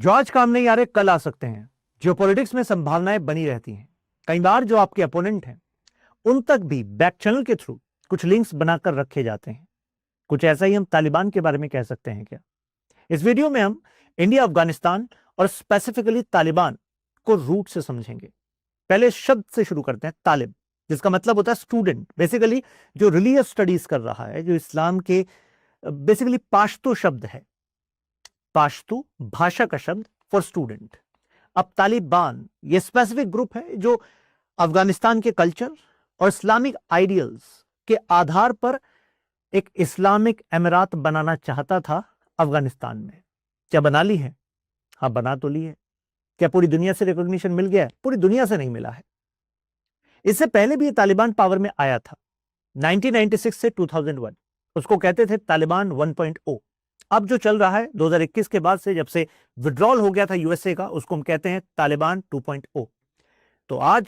जो आज काम नहीं आ रहे कल आ सकते हैं। जियोपॉलिटिक्स में संभावनाएं बनी रहती हैं। कई बार जो आपके अपोनेंट हैं उन तक भी बैक चैनल के थ्रू कुछ लिंक्स बनाकर रखे जाते हैं। कुछ ऐसा ही हम तालिबान के बारे में कह सकते हैं क्या? इस वीडियो में हम इंडिया, अफगानिस्तान और स्पेसिफिकली तालिबान को रूट से समझेंगे। पहले शब्द से शुरू करते हैं, तालिब, जिसका मतलब होता है स्टूडेंट। बेसिकली जो रिलीजियस स्टडीज कर रहा है, जो इस्लाम के बेसिकली पाश्तो शब्द है, पाश्तो भाषा का शब्द फॉर स्टूडेंट। अब तालिबान ये स्पेसिफिक ग्रुप है जो अफगानिस्तान के कल्चर और इस्लामिक आइडियल्स के आधार पर एक इस्लामिक अमीरात बनाना चाहता था अफगानिस्तान में। क्या बना ली है? हाँ, बना तो ली है। क्या पूरी दुनिया से रिकॉग्निशन मिल गया है? पूरी दुनिया से नहीं मिला है। इससे पहले भी ये तालिबान पावर में आया था 1996 से 2001। उसको कहते थे तालिबान 1.0। अब जो चल रहा है 2021 के बाद से, जब से विड्रॉल हो गया था यूएसए का, उसको हम कहते हैं तालिबान 2.0। तो आज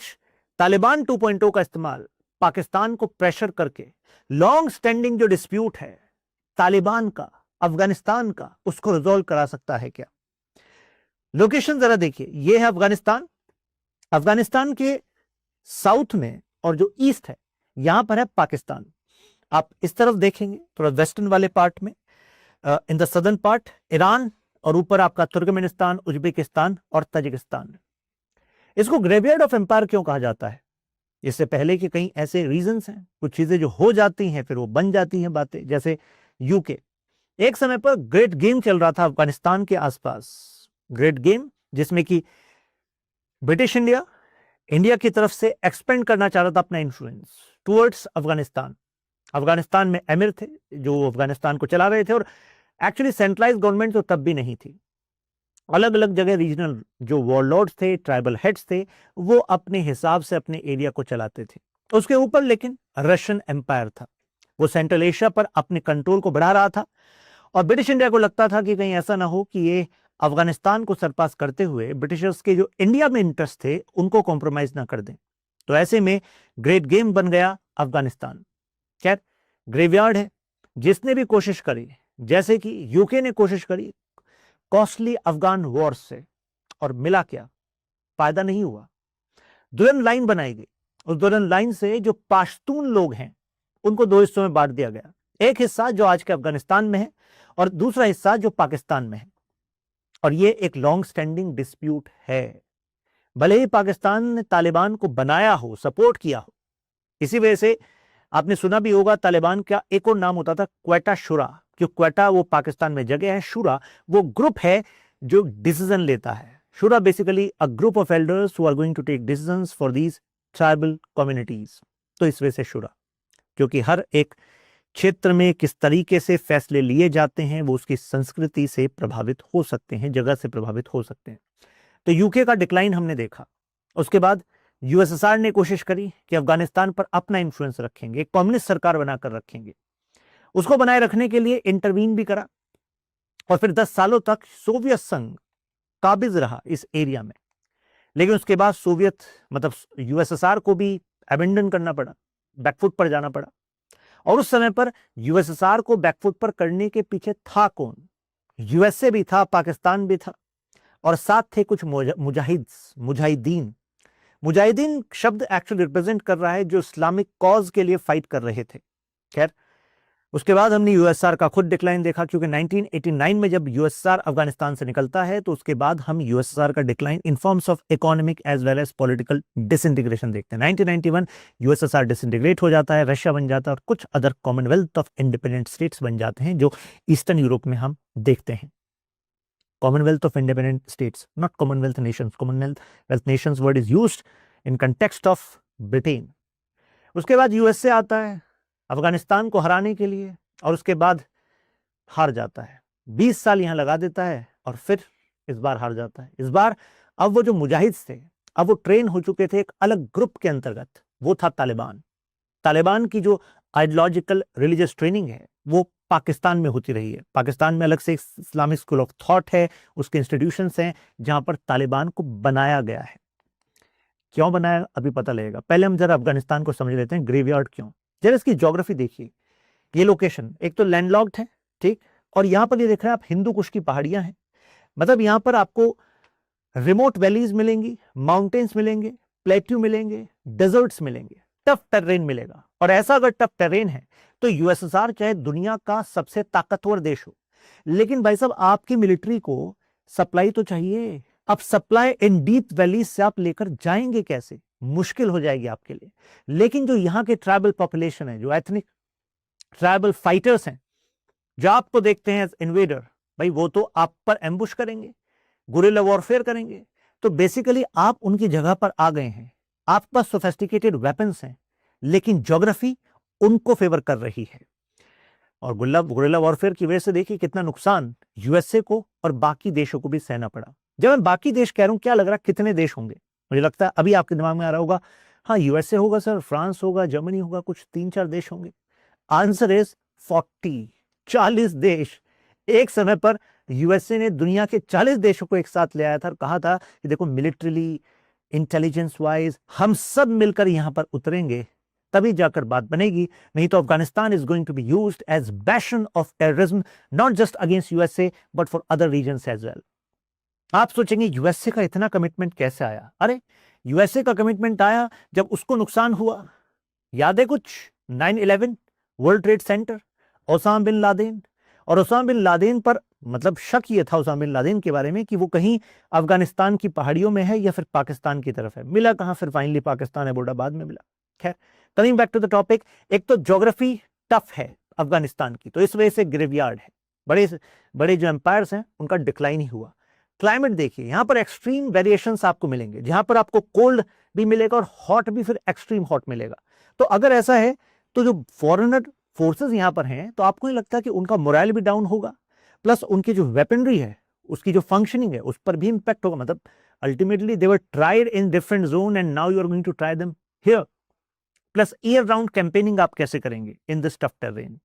तालिबान 2.0 का इस्तेमाल पाकिस्तान को प्रेशर करके लॉन्ग स्टैंडिंग जो डिस्प्यूट है तालिबान का, अफगानिस्तान का, उसको रिजॉल्व करा सकता है क्या? लोकेशन जरा देखिए, यह है अफगानिस्तान। अफगानिस्तान के साउथ में और जो ईस्ट है यहां पर है पाकिस्तान। आप इस तरफ देखेंगे थोड़ा वेस्टर्न वाले पार्ट में, in the southern part Iran, और ऊपर आपका तुर्कमेनिस्तान, उज्बेकिस्तान और ताजिकिस्तान। इसको ग्रेवयार्ड ऑफ एम्पायर क्यों कहा जाता है? इससे पहले कि कई ऐसे रीजंस हैं, कुछ चीजें जो हो जाती हैं फिर वो बन जाती हैं बातें। जैसे यूके, एक समय पर ग्रेट गेम चल रहा था अफगानिस्तान के आसपास, ग्रेट गेम, जिसमें कि ब्रिटिश इंडिया की तरफ से एक्सपेंड करना चाह रहा था अपना इन्फ्लुएंस टुवर्ड्स अफगानिस्तान। अफगानिस्तान में एमिर थे जो अफगानिस्तान को चला रहे थे, और एक्चुअली सेंट्रलाइज गवर्नमेंट तो तब भी नहीं थी। अलग अलग जगह रीजनल जो वॉरलॉर्ड्स थे, ट्राइबल हेड्स थे, वो अपने हिसाब से अपने एरिया को चलाते थे। उसके ऊपर लेकिन रशियन एम्पायर था, वो सेंट्रल एशिया पर अपने कंट्रोल को बढ़ा रहा था, और ब्रिटिश इंडिया को लगता था कि कहीं ऐसा ना हो कि ये अफगानिस्तान को सरपास करते हुए ब्रिटिशर्स के जो इंडिया में इंटरेस्ट थे उनको कॉम्प्रोमाइज ना कर दें। तो ऐसे में ग्रेट गेम बन गया अफगानिस्तान। खैर, ग्रेवयार्ड है। जिसने भी कोशिश करी, जैसे कि यूके ने कोशिश करी कॉस्टली अफगान वॉर से, और मिला क्या? फायदा नहीं हुआ। दुल्हन लाइन बनाई गई। उस दुल्हन लाइन से जो पाश्तून लोग हैं उनको दो हिस्सों में बांट दिया गया। एक हिस्सा जो आज के अफगानिस्तान में है और दूसरा हिस्सा जो पाकिस्तान में है। और ये एक लॉन्ग स्टैंडिंग डिस्प्यूट है। भले ही पाकिस्तान ने तालिबान को बनाया हो, सपोर्ट किया हो, इसी वजह से आपने सुना भी होगा तालिबान का एक और नाम होता था क्वेटा शुरा, क्यों? क्वेटा वो पाकिस्तान में जगह है, शुरा वो ग्रुप है जो डिसीजन लेता है। शुरा basically a group of elders who are going to take decisions for these tribal communities. तो इस वजह से शुरा, क्योंकि हर एक क्षेत्र में किस तरीके से फैसले लिए जाते हैं वो उसकी संस्कृति से प्रभावित हो सकते हैं, जगह से प्रभावित हो सकते हैं। तो यूके का डिक्लाइन हमने देखा। उसके बाद यूएसएसआर ने कोशिश करी कि अफगानिस्तान पर अपना इंफ्लुएंस रखेंगे, एक कम्युनिस्ट सरकार बनाकर रखेंगे। उसको बनाए रखने के लिए इंटरवीन भी करा, और फिर 10 सालों तक सोवियत संघ काबिज रहा इस एरिया में। लेकिन उसके बाद सोवियत मतलब यूएसएसआर को भी अबेंडन करना पड़ा, बैकफुट पर जाना पड़ा। और उस समय पर यूएसएसआर को बैकफुट पर करने के पीछे था कौन? यूएसए भी था, पाकिस्तान भी था, और साथ थे कुछ मुजाहिदीन। मुजाहिदीन शब्द एक्चुअली रिप्रेजेंट कर रहा है जो इस्लामिक कॉज के लिए फाइट कर रहे थे। खैर, उसके बाद हमने यूएसएसआर का खुद डिक्लाइन देखा, क्योंकि 1989 में जब यूएसएसआर अफगानिस्तान से निकलता है तो उसके बाद हम यूएसएसआर का decline in forms of economic as well as political disintegration देखते हैं। 1991 यूएसएसआर डिसइंटीग्रेट हो जाता है, रशिया बन जाता है, और कुछ other Commonwealth of independent states बन जाते हैं जो ईस्टर्न यूरोप में हम देखते हैं। Commonwealth of independent states, not Commonwealth Nations. Commonwealth Nations word is used in context of Britain. उसके बाद यूएसए आता है अफगानिस्तान को हराने के लिए, और उसके बाद हार जाता है। 20 साल यहां लगा देता है और फिर इस बार हार जाता है। इस बार अब वो जो मुजाहिद थे, अब वो ट्रेन हो चुके थे एक अलग ग्रुप के अंतर्गत, वो था तालिबान। तालिबान की जो आइडियोलॉजिकल रिलीजियस ट्रेनिंग है वो पाकिस्तान में होती रही है। पाकिस्तान में अलग से इस्लामिक स्कूल ऑफ थॉट है, उसके इंस्टीट्यूशंस हैं जहां पर तालिबान को बनाया गया है। क्यों बनाया अभी पता लगेगा। पहले हम जरा अफगानिस्तान को समझ लेते हैं, ग्रेवयार्ड क्यों। जरा इसकी ज्योग्राफी देखिए। ये लोकेशन एक तो लैंडलॉक्ड है, ठीक, और यहां पर ये देख रहे हैं आप हिंदू कुश की पहाड़ियां हैं। मतलब यहां पर आपको रिमोट वैलीज मिलेंगी, माउंटेन्स मिलेंगे, प्लेट्यू मिलेंगे, डेजर्ट्स मिलेंगे, टफ टेरेन मिलेगा। और ऐसा अगर टफ टेरेन है तो यूएसएसआर चाहे दुनिया का सबसे ताकतवर देश हो, लेकिन भाई साहब आपकी मिलिट्री को सप्लाई तो चाहिए। अब सप्लाई इन डीप वैलीज से आप लेकर जाएंगे कैसे, मुश्किल हो जाएगी आपके लिए। लेकिन जो यहां के ट्राइबल पॉपुलेशन है, जो एथनिक ट्राइबल फाइटर्स हैं, जो आपको देखते हैं एज इन्वेडर, भाई वो तो आप पर एम्बुश करेंगे, गुरिल्ला वॉरफेयर करेंगे। तो बेसिकली आप उनकी जगह पर आ गए हैं, आपके पास सोफिस्टिकेटेड वेपन्स हैं, लेकिन ज्योग्राफी उनको फेवर कर रही है। और गुरिल्ला वॉरफेयर की वजह से देखिए कितना नुकसान यूएसए को और बाकी देशों को भी सहना पड़ा। जब मैं बाकी देश कह रहा हूं, क्या लग रहा कितने देश होंगे? मुझे लगता है अभी आपके दिमाग में आ रहा होगा, हाँ यूएसए होगा सर, फ्रांस होगा, जर्मनी होगा, कुछ 3-4 देश होंगे। आंसर इज 40 देश। एक समय पर यूएसए ने दुनिया के 40 देशों को एक साथ ले आया था और कहा था कि देखो मिलिट्रीली, इंटेलिजेंस वाइज हम सब मिलकर यहां पर उतरेंगे, तभी जाकर बात बनेगी। नहीं तो Afghanistan is going to be used as bastion of terrorism, not just against USA but for other reasons as well. आप सोचेंगे यूएसए का इतना कमिटमेंट कैसे आया? अरे यूएसए का कमिटमेंट आया जब उसको नुकसान हुआ। याद है कुछ? 9/11, world trade centre, Osama bin Laden. और ओसामा बिन लादेन पर मतलब शक ये था ओसामा बिन लादेन के बारे में कि वो कहीं अफगानिस्तान की पहाड़ियों में है या फिर पाकिस्तान की तरफ है। मिला कहां? फिर फाइनली पाकिस्तान एबोटाबाद में मिला। खैर, coming back to the topic, एक तो ज्योग्राफी टफ है अफगानिस्तान की, तो इस वजह से ग्रेवयार्ड है। बड़े बड़े जो एम्पायर्स हैं उनका डिक्लाइन ही हुआ। क्लाइमेट देखिए, यहां पर एक्सट्रीम वेरिएशंस आपको मिलेंगे, जहां पर आपको कोल्ड भी मिलेगा और हॉट भी, फिर एक्सट्रीम हॉट मिलेगा। तो अगर ऐसा है तो जो फॉरेनर फोर्सेस यहां पर हैं, तो आपको नहीं लगता कि उनका मोरल भी डाउन होगा, प्लस उनकी जो वेपनरी है, उसकी जो फंक्शनिंग है, उस पर भी इंपैक्ट होगा। मतलब ultimately they were tried in different zone and now you are going to try them here. Plus year round campaigning आप कैसे करेंगे इन दिस टफ टेरेन?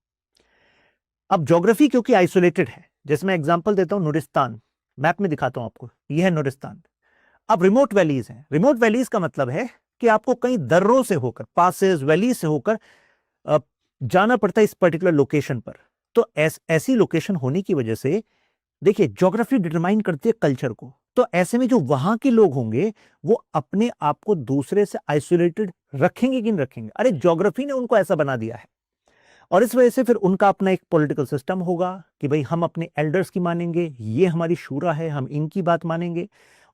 अब ज्योग्राफी क्योंकि आइसोलेटेड है, जैसे मैं एग्जांपल देता हूं, नूरिस्तान, मैप में दिखाता हूं आपको, यह है नूरिस्तान। अब रिमोट वैलीज हैं। रिमोट वैलीज का मतलब है कि आपको कई दर्रों से होकर, पासेस, वैलीज से होकर जाना पड़ता है इस पर्टिकुलर लोकेशन पर। तो ऐसी लोकेशन होने की वजह से देखिए ज्योग्राफी डिटरमाइन करती है कल्चर को। तो ऐसे में जो वहां के लोग होंगे वो अपने आप को दूसरे से आइसोलेटेड रखेंगे कि नहीं रखेंगे? अरे ज्योग्राफी ने उनको ऐसा बना दिया है। और इस वजह से फिर उनका अपना एक पॉलिटिकल सिस्टम होगा कि भाई हम अपने एल्डर्स की मानेंगे, ये हमारी शूरा है, हम इनकी बात मानेंगे।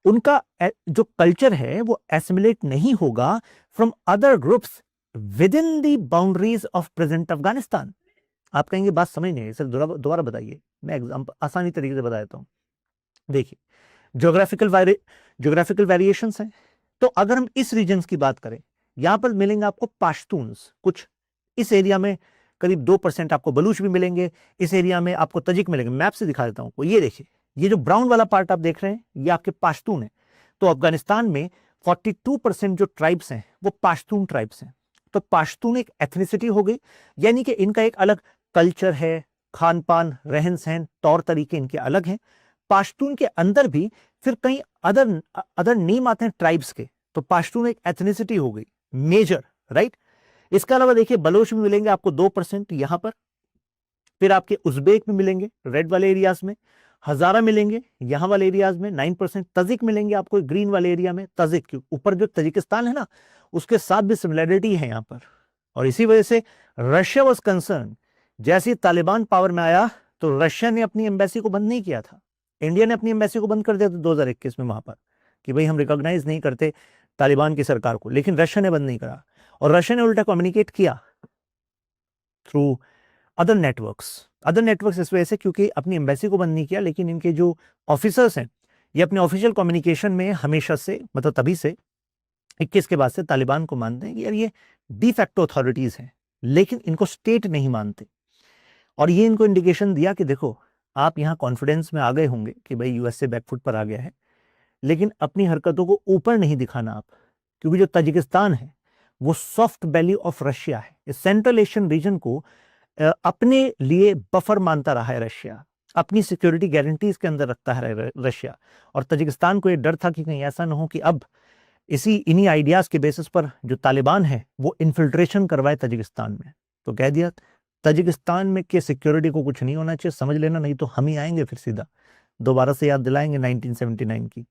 उनका जो कल्चर है वो एसिमिलेट नहीं होगा from other groups with in the boundaries of present Afghanistan. आप कहेंगे बात समझ नहीं है सर, दोबारा बताइए। मैं एग्जाम्पल आसानी तरीके से बता देता हूं। देखिए, ज्योग्राफिकल वेरिएशंस हैं। तो अगर हम इस रीजन की बात करें, यहां पर मिलेंगे आपको पाश्तून्स, कुछ इस एरिया में करीब 2% आपको बलूच भी मिलेंगे, इस एरिया में आपको तजिक मिलेंगे। मैप से दिखा देता हूं, ये देखिए, ये जो ब्राउन वाला पार्ट आप देख रहे हैं, ये आपके पाश्तून है। तो अफगानिस्तान में 42% जो ट्राइब्स हैं वो पाश्तून ट्राइब्स हैं। तो पाश्तून एक एथनिसिटी हो गई, यानी कि इनका एक अलग कल्चर है, खान पान, रहन सहन, तौर तरीके इनके अलग हैं। पाश्तून के अंदर भी फिर कई अदर नेम आते हैं ट्राइब्स के। तो पाश्तून एक एथनिसिटी हो गई मेजर, राइट। इसके अलावा देखिए बलोच में मिलेंगे आपको 2% यहां पर, फिर आपके उज्बेक में मिलेंगे रेड वाले एरियाज में, हजारा मिलेंगे यहां वाले एरियाज में 9%, तजिक मिलेंगे आपको ग्रीन वाले एरिया में। तजिक के ऊपर जो तजिकिस्तान है ना, उसके साथ भी सिमिलैरिटी है यहां पर। और इसी वजह से रशिया वॉज कंसर्न, जैसे तालिबान पावर में आया तो रशिया ने अपनी एम्बेसी को बंद नहीं किया था। इंडिया ने अपनी एम्बेसी को बंद कर दिया था 2021 में वहां पर, कि भाई हम रिकॉग्नाइज नहीं करते तालिबान की सरकार को, लेकिन रशिया ने बंद नहीं करा। और रशिया ने उल्टा कम्युनिकेट किया थ्रू अदर नेटवर्क्स इस वजह से, क्योंकि अपनी एम्बेसी को बंद नहीं किया, लेकिन इनके जो ऑफिसर्स हैं ये अपने ऑफिशियल कम्युनिकेशन में हमेशा से, मतलब तभी से 21 के बाद से तालिबान को मानते हैं कि यार ये डी फैक्टो अथॉरिटीज हैं, लेकिन इनको स्टेट नहीं मानते। और ये इनको इंडिकेशन दिया कि देखो आप यहाँ कॉन्फिडेंस में आ गए होंगे कि भाई यूएसए बैकफुट पर आ गया है, लेकिन अपनी हरकतों को ऊपर नहीं दिखाना आप, क्योंकि जो तजिकिस्तान है वो सॉफ्ट बैली ऑफ रशिया है। इस सेंट्रल एशियन रीजन को अपने लिए बफर मानता रहा है रशिया, अपनी सिक्योरिटी गारंटीज के अंदर रखता है रशिया। और तजिकिस्तान को ये डर था कि कहीं ऐसा ना हो कि अब इन्हीं आइडियाज के बेसिस पर जो तालिबान है वो इन्फिल्ट्रेशन करवाए तजिकिस्तान में। तो कह दिया तजिकिस्तान में के सिक्योरिटी को कुछ नहीं होना चाहिए, समझ लेना, नहीं तो हम ही आएंगे फिर सीधा। दोबारा से याद दिलाएंगे 1979 की।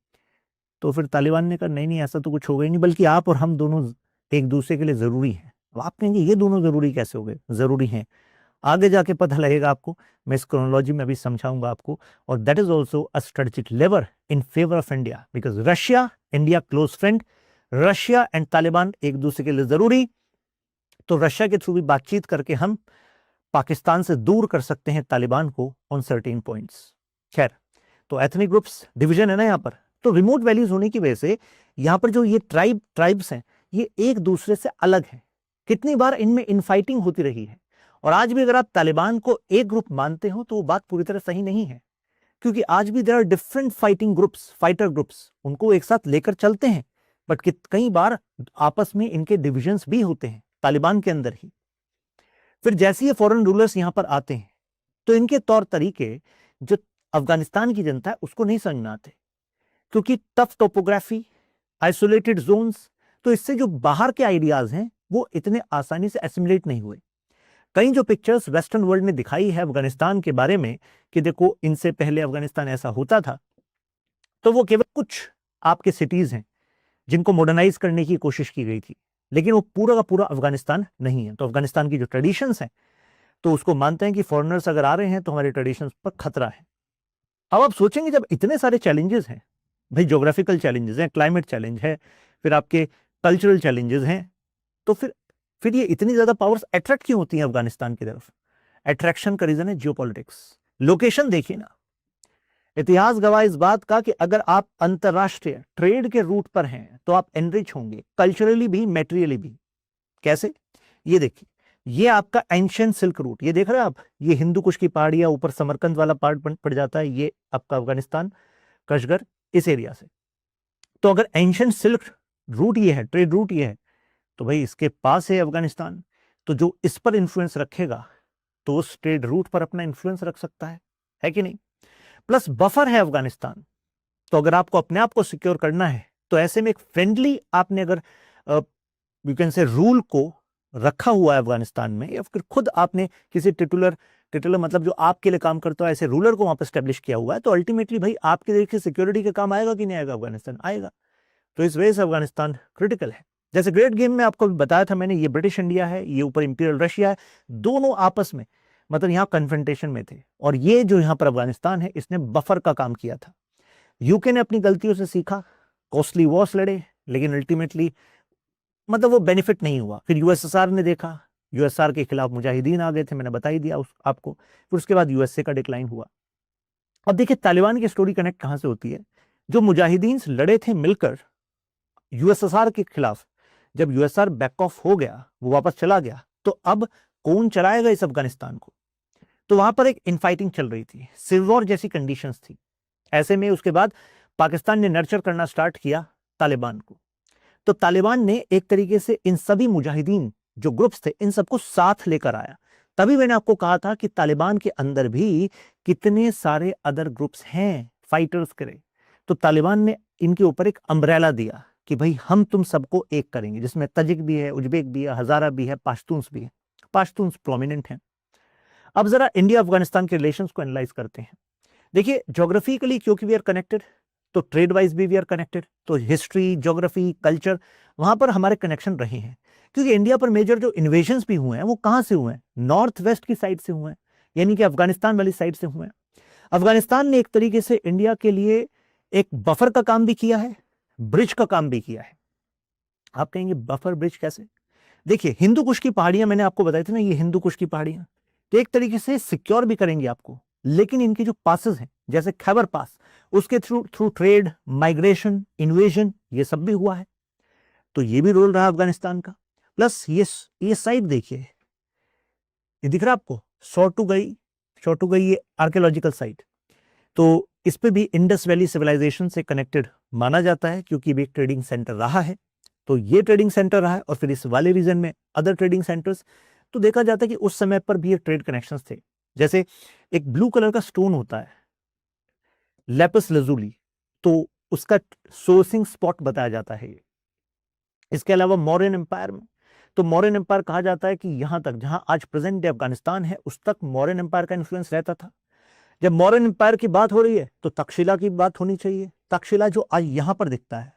तो फिर तालिबान ने कहा नहीं नहीं ऐसा तो कुछ होगा ही नहीं, बल्कि आप और हम दोनों एक दूसरे के लिए जरूरी हैं। अब आप कहेंगे ये दोनों जरूरी कैसे हो गए? जरूरी हैं, आगे जाके पता लगेगा आपको, मैं इस क्रोनोलॉजी में अभी समझाऊंगा आपको। और that is also a strategic lever in favour of India, because Russia India close friend, Russia and Taliban एक दूसरे के लिए जरूरी। तो रशिया के थ्रू भी बातचीत करके हम पाकिस्तान से दूर कर सकते हैं तालिबान को ऑन सर्टेन पॉइंट्स। खैर, तो एथनिक ग्रुप्स डिवीजन है ना यहाँ पर, तो रिमोट वैलीज होने की वजह से यहाँ पर जो ये ट्राइब्स हैं ये एक दूसरे से अलग हैं। कितनी बार इनमें इनफाइटिंग होती रही है, और आज भी अगर आप तालिबान को एक ग्रुप मानते हो तो वो बात पूरी तरह सही नहीं है, क्योंकि आज भी there are different fighter groups, उनको एक साथ लेकर चलते हैं, बट कई बार आपस में इनके डिविजन्स भी होते हैं तालिबान के अंदर ही। फिर जैसे ये फॉरेन रूलर्स यहां पर आते हैं तो इनके तौर तरीके जो अफगानिस्तान की जनता है उसको नहीं समझ में आते, क्योंकि टफ टोपोग्राफी, आइसोलेटेड जोन्स, तो इससे जो बाहर के आइडियाज हैं वो इतने आसानी से एसिमिलेट नहीं हुए। कई जो पिक्चर्स वेस्टर्न वर्ल्ड ने दिखाई है अफगानिस्तान के बारे में कि देखो इनसे पहले अफगानिस्तान ऐसा होता था, तो वो केवल कुछ आपके सिटीज हैं जिनको मॉडर्नाइज करने की कोशिश की गई थी, लेकिन वो पूरा का पूरा अफगानिस्तान नहीं है। तो अफगानिस्तान की जो ट्रेडिशंस हैं तो उसको मानते हैं कि फॉरेनर्स अगर आ रहे हैं तो हमारे ट्रेडिशंस पर खतरा है। अब आप सोचेंगे जब इतने सारे चैलेंजेस हैं, भाई ज्योग्राफिकल चैलेंजेस हैं, क्लाइमेट चैलेंज है, फिर आपके कल्चरल चैलेंजेस हैं, तो फिर ये इतनी ज्यादा पावर्स अट्रैक्ट क्यों होती हैं अफगानिस्तान की तरफ? अट्रैक्शन का रीजन है जियोपॉलिटिक्स। लोकेशन देखिए ना, इतिहास गवाह इस बात का कि अगर आप अंतरराष्ट्रीय ट्रेड के रूट पर हैं तो आप एनरिच होंगे कल्चरली भी, मेटेरियली भी। कैसे? ये देखिए, ये आपका एंशियंट सिल्क रूट, ये देख रहे हैं आप, ये हिंदू कुश की पहाड़ियां, ऊपर समरकंद वाला पार्ट पड़ जाता है, ये आपका अफगानिस्तान, कशगर, इस एरिया से। तो अगर एंशियंट सिल्क रूट ये है, ट्रेड रूट ये है, तो भाई इसके पास है अफगानिस्तान, तो जो इस पर इंफ्लुएंस रखेगा तो उस ट्रेड रूट पर अपना इंफ्लुएंस रख सकता है कि नहीं? प्लस बफर है अफगानिस्तान, तो अगर आपको अपने आप को सिक्योर करना है तो ऐसे में एक फ्रेंडली आपने अगर यू कैन से रूल को रखा हुआ है अफगानिस्तान में, या फिर खुद आपने किसी टिटुलर मतलब जो आपके लिए काम करता है ऐसे रूलर को वहां पर स्टैब्लिश किया हुआ है, तो अल्टीमेटली भाई आपके देखिए सिक्योरिटी का काम आएगा कि नहीं आएगा? अफगानिस्तान आएगा। तो इस वजह से अफगानिस्तान क्रिटिकल है। जैसे ग्रेट गेम में आपको बताया था मैंने, ये ब्रिटिश इंडिया है, ये ऊपर इंपीरियल रशिया है, दोनों आपस में मतलब यहाँ कन्फ्रंटेशन में थे, और ये जो यहाँ पर अफगानिस्तान है इसने बफर का काम किया था। यूके ने अपनी गलतियों से सीखा, कॉस्टली वॉर्स लड़े, लेकिन अल्टीमेटली मतलब वो बेनिफिट नहीं हुआ। फिर यूएसएसआर ने देखा, यूएसएसआर के खिलाफ मुजाहिदीन आ गए थे, मैंने बता ही दिया आपको। फिर उसके बाद यूएसए का डिक्लाइन हुआ। अब देखिए तालिबान की स्टोरी कनेक्ट कहां से होती है। जो मुजाहिदीन लड़े थे मिलकर यूएसएसआर के खिलाफ, जब यूएसएसआर बैक ऑफ हो गया, वो वापस चला गया, तो अब कौन चलाएगा इस अफगानिस्तान को? तो वहां पर एक इनफाइटिंग चल रही थी, सिविल वॉर जैसी कंडीशंस थी। ऐसे में उसके बाद पाकिस्तान ने नर्चर करना स्टार्ट किया तालिबान को। तो तालिबान ने एक तरीके से इन सभी मुजाहिदीन जो ग्रुप्स थे इन सबको साथ लेकर आया। तभी मैंने आपको कहा था कि तालिबान के अंदर भी कितने सारे अदर ग्रुप्स हैं फाइटर्स करे। तो तालिबान ने इनके ऊपर एक अम्ब्रेला दिया कि भाई हम तुम सबको एक करेंगे, जिसमें तजिक भी है, उज्बेक भी है, हजारा भी है, पाश्तून्स भी है। पाश्तून्स प्रोमिनेंट हैं। अब जरा इंडिया अफगानिस्तान के रिलेशंस को एनालाइज करते हैं। देखिए ज्योग्राफिकली क्योंकि वी आर कनेक्टेड, तो ट्रेड वाइज भी वी आर कनेक्टेड, तो हिस्ट्री, ज्योग्राफी, कल्चर, वहां पर हमारे कनेक्शन रहे हैं। क्योंकि इंडिया पर मेजर जो इन्वेजन्स भी हुए हैं वो कहां से हुए हैं? नॉर्थ वेस्ट की साइड से हुए हैं, यानी कि अफगानिस्तान वाली साइड से हुए हैं। अफगानिस्तान ने एक तरीके से इंडिया के लिए एक बफर का काम भी किया है, ब्रिज का काम भी किया है। आप कहेंगे बफर ब्रिज कैसे? देखिए हिंदू कुश की पहाड़ियां मैंने आपको बताई थी ना, ये हिंदू कुश की पहाड़ियां, तो एक तरीके से सिक्योर भी करेंगे आपको, लेकिन इनके जो पासेस हैं जैसे खैबर पास, उसके थ्रू ट्रेड, माइग्रेशन, इन्वेजन, ये सब भी हुआ है। तो ये भी रोल रहा अफगानिस्तान का। प्लस ये साइट देखिए, ये दिख रहा है आपको, शोटुगई ये आर्कियोलॉजिकल साइट, तो इस पे भी इंडस वैली सिविलाइजेशन से कनेक्टेड माना जाता है, क्योंकि भी एक ट्रेडिंग सेंटर रहा है। तो ये ट्रेडिंग सेंटर रहा है, और फिर इस वाले रीजन में अदर ट्रेडिंग सेंटर्स। तो देखा जाता है कि उस समय पर भी ये ट्रेड कनेक्शंस थे। जैसे एक ब्लू कलर का स्टोन होता है लेपिस लजुली, तो उसका सोर्सिंग स्पॉट बताया जाता है ये। इसके अलावा मौर्यन एम्पायर में, तो मौर्यन एम्पायर कहा जाता है कि यहां तक जहां आज प्रेजेंट डे अफगानिस्तान है उस तक मौर्यन एम्पायर का इन्फ्लुएंस रहता था। जब मौर्यन एम्पायर की बात हो रही है तो तक्षशिला की बात होनी चाहिए। तक्षशिला जो आज यहां पर दिखता है,